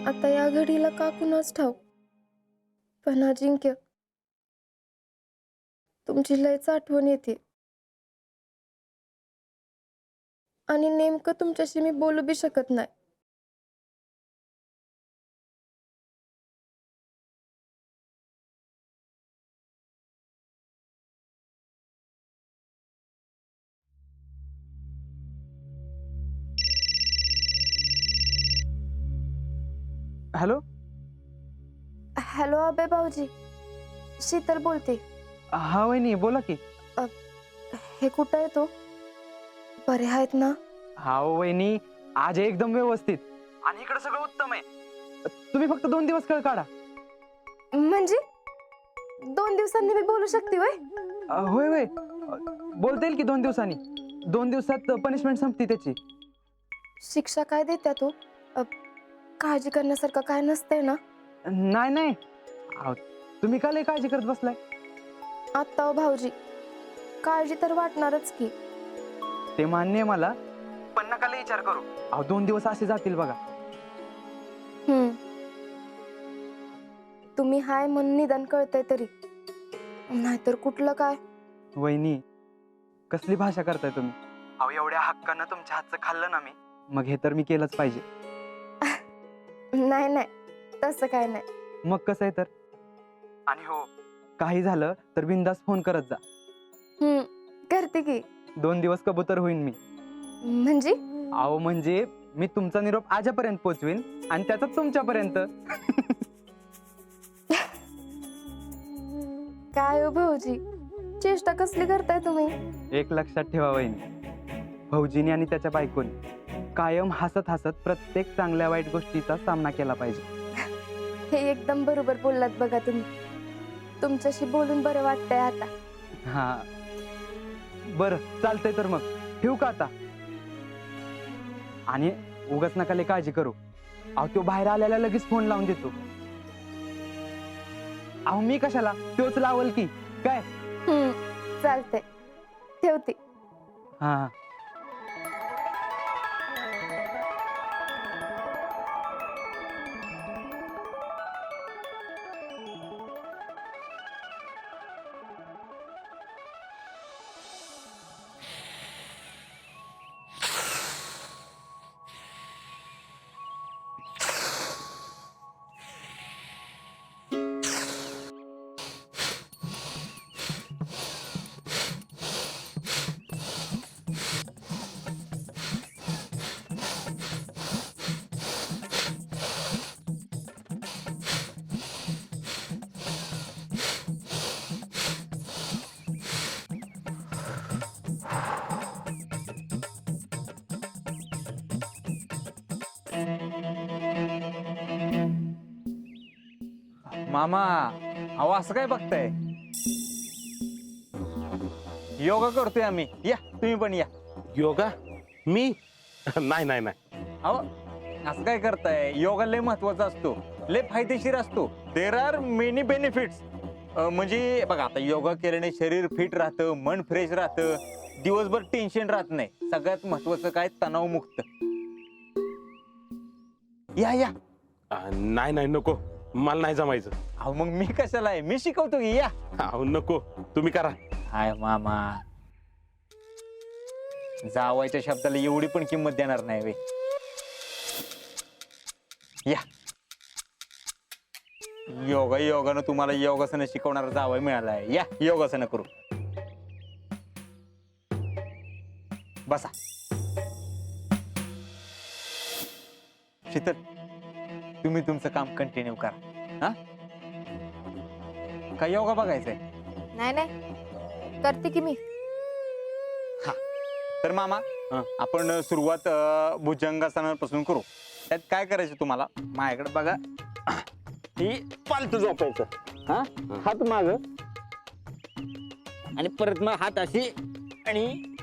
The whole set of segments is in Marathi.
आता या घडीला का कुणाच ठाऊक, पण अजिंक्य, तुमची लयच आठवण येते आणि नेमकं तुमच्याशी मी बोलू बी शकत नाही. हॅलो. हॅलो अबे भाऊजी, शीतल बोलते. हा वहिनी बोला की. हे कुठं आहे तो? बरे आहेत ना? हा वहिनी, आज एकदम व्यवस्थित आणि इकडे सगळं उत्तम आहे. तुम्ही फक्त 2 दिवस काळ काढा. म्हणजे 2 दिवसांनी मी बोलू शकते होय? होय होय, बोलता येईल की 2 दिवसांनी. 2 दिवसात पनिशमेंट संपती त्याची. शिक्षा काय देत्या तू? काळजी करण्यासारखं काय नसतंय ना? नाही नाही, अहो, तुम्ही का लय काळजी करत बसलाय? आत्ता हो भाऊजी, काळजी तर वाटणारच की. ते मान्य आहे मला, पण नका लय विचार करू. अहो 2 दिवस असे जातील बघा. हम्म, तुम्ही हाय म्हणून निदान कळतंय तरी, नाहीतर कुठलं काय. वहिनी, कसली भाषा करताय तुम्ही? अहो एवढ्या हक्कानं तुमच्या हातचं खाल्लं ना मी, मग हे तर मी केलंच पाहिजे. नाही नाही, तसं काय नाही. मग कसं आहे तर. आणि हो, काही झालं तर बिंदास फोन करत जा. करते की. 2 दिवस कबूतर होईन मी. म्हणजे अहो म्हणजे मी तुमचा निरोप आजपर्यंत पोहोचवीन आणि त्याचा तुमच्यापर्यंत. काय हो भाऊजी, चेष्टा कसली करताय तुम्ही? एक लक्षात ठेवा वहिनी, भाऊजीने आणि त्याच्या बायकोनी कायम हसत हसत प्रत्येक चांगल्या वाईट गोष्टीचा सामना केला पाहिजे. हे एकदम बरोबर बोललात बघा तुम्ही. तुमच्याशी बोलून बरं वाटतंय आता. हा बरं, चालतंय तर मग ठेवू का आता? आणि उगाच नका लय काळजी करू. अहो तो बाहेर आल्याला लगेच फोन लावून देतो. अहो मी कशाला, तोच लावल की काय. चालतंय, ठेवते. हा. मामा, अहो असं काय बघताय? योगा करतोय आम्ही, या तुम्ही पण या. योगा? मी नाही नाही नाही. अहो असं काय करताय? योगा लय महत्वाचा असतो, लय फायदेशीर असतो. There are many benefits. म्हणजे बघा, आता योगा केल्याने शरीर फिट राहतं, मन फ्रेश राहतं, दिवसभर टेन्शन राहत नाही. सगळ्यात महत्वाचं काय, तणावमुक्त. या या. नाही नाही, नको, मला नाही जमायचं. अहो मग मी कशाला आहे, मी शिकवतो की, या. अहो नको, तुम्ही करा. हाय मामा, जावायच्या शब्दाला एवढी पण किंमत देणार नाही वे. या. योगानं तुम्हाला योगासनं शिकवणारा जावई मिळाला आहे. या योगासनं करू. बसा. शीतल, तुम्ही तुमचं काम कंटिन्यू करा. हा, काय योगा बघायचंय? नाही नाही, करते की मी. तर मामा, आपण सुरुवात भुजंगासनापासून करू. त्यात काय करायचं तुम्हाला, माझ्याकडे बघा. ही पालथं झोपायचं. हा, हात माग आणि परत मग हात अशी. आणि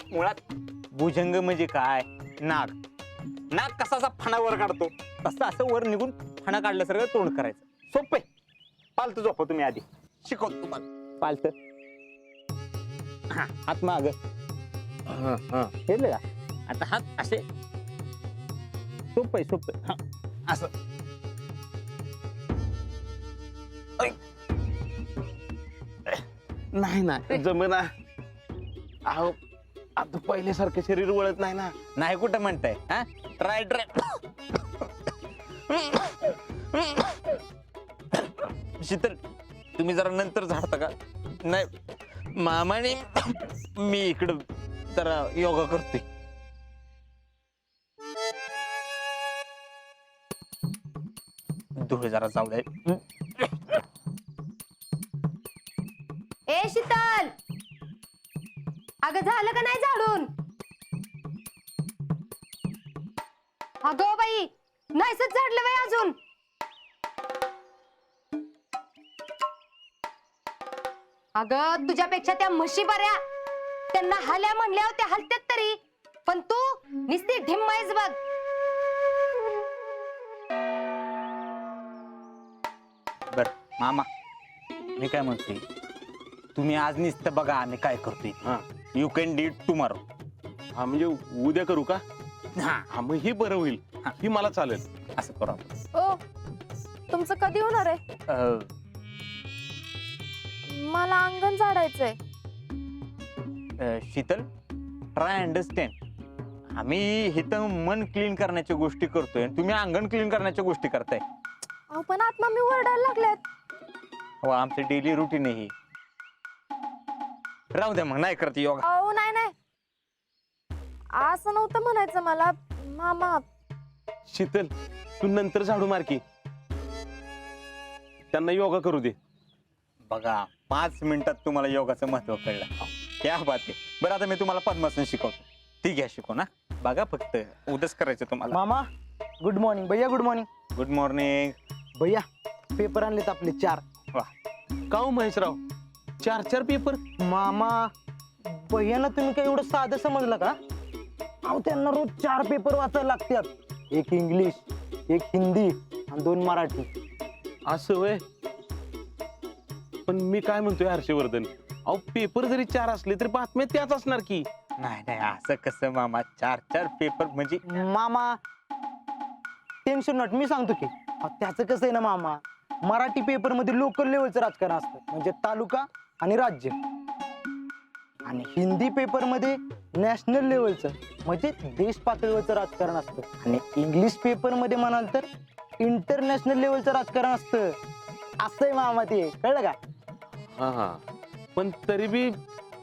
मुळात भुजंग म्हणजे काय, नाग. नाग कसा असा फणा वर काढतो, तसं असं वर निघून फणा काढल्यासारखं तोंड करायचं. सोपे. पालथं झोपा तुम्ही आधी, शिकवतो तुम्हाला. पालथं, हात माग. हे का आता हात असे, सोपं आहे. हा, असं नाही ना जमेना. अहो आता पहिल्यासारखं शरीर वळत नाही ना. नाही कुठं म्हणताय हा ट्राय ट्राय. शीतल तुम्ही जरा नंतर झाडता का? नाही मामाने मी इकडं जरा योगा करतोय. धूळ जरा जाऊ दे. ए शीतल, अगं झालं का नाही झाडून? अगं बाई, नाहीसच झाडलं बाई अजून. अगं तुझ्यापेक्षा त्या म्हशी बऱ्या. त्यांना हल्या म्हणल्यावर त्या हलत्यात तरी, पण तू नुसती ढिम्माईच बघ. बर मामा मी काय म्हणतोय, तुम्ही आज नुसतं बघा आम्ही काय करतोय. हा यू कॅन डीड टुमारो. हा म्हणजे उद्या करू का? हा हा मग ही बरं होईल. ही मला चालेल. असं करू आपण. ओ, तुमचं कधी होणार आहे? मला अंगण झाडायचंय. Sheetal try understand. आम्ही इथं मन क्लीन करण्याच्या गोष्टी करतोय आणि तुम्ही अंगण क्लीन करण्याच्या गोष्टी करताय. अहो पण आत्मा मी ओरडायला लागल्यात. हो आमचं डेली रुटीन आहे. राहू द्या मग नाही करत योगा. अहो नाही नाही, असं नव्हतं म्हणायचं मला मामा. शीतल तू नंतर झाडू मार की. त्यांना योगा करू दे. बघा 5 मिनिटात तुम्हाला योगाचं महत्व कळलं. क्या बात आहे. बरं आता मी तुम्हाला पद्मासन शिकवतो. ती घ्या शिकव ना. बघा फक्त उद्याच करायचं तुम्हाला. मामा गुड मॉर्निंग. भैया गुड मॉर्निंग. Good morning. भैया पेपर आणलेत आपले 4. का हो महेशराव 4 पेपर? मामा भैयाना तुम्ही काय एवढं साधं समजलं का? अहो त्यांना रोज 4 पेपर वाचायला लागतात. 1 इंग्लिश, 1 हिंदी आणि 2 मराठी. असं वय. पण मी काय म्हणतोय हर्षवर्धन, अहो पेपर जरी 4 असले तरी बातम्या त्याच असणार की. नाही नाही असं कसं मामा, 4 पेपर म्हणजे. मामा टेन्शन नॉट, मी सांगतो की. त्याचं कसं आहे ना मामा, मराठी पेपर मध्ये लोकल लेवलचं राजकारण असतं, म्हणजे तालुका आणि राज्य. आणि हिंदी पेपर मध्ये नॅशनल लेवलचं म्हणजे देश पातळीवरचं राजकारण असतं. आणि इंग्लिश पेपर मध्ये म्हणाल तर इंटरनॅशनल लेवलचं राजकारण असतं. असंय मामा, ते कळलं का? हा हा पण तरी बी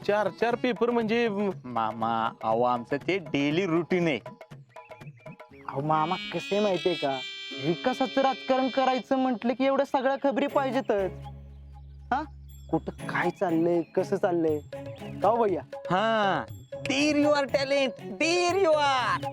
4 पेपर म्हणजे. मामा अहो आमचं ते डेली रुटीन आहे. अहो मामा कसे माहितीये का, विकासाचं राजकारण करायचं म्हटलं की एवढ्या सगळ्या खबरी पाहिजेतच. हा कुठं काय चाललंय, कसं चाललंय का हो भैया? हा there you are talent, there you R.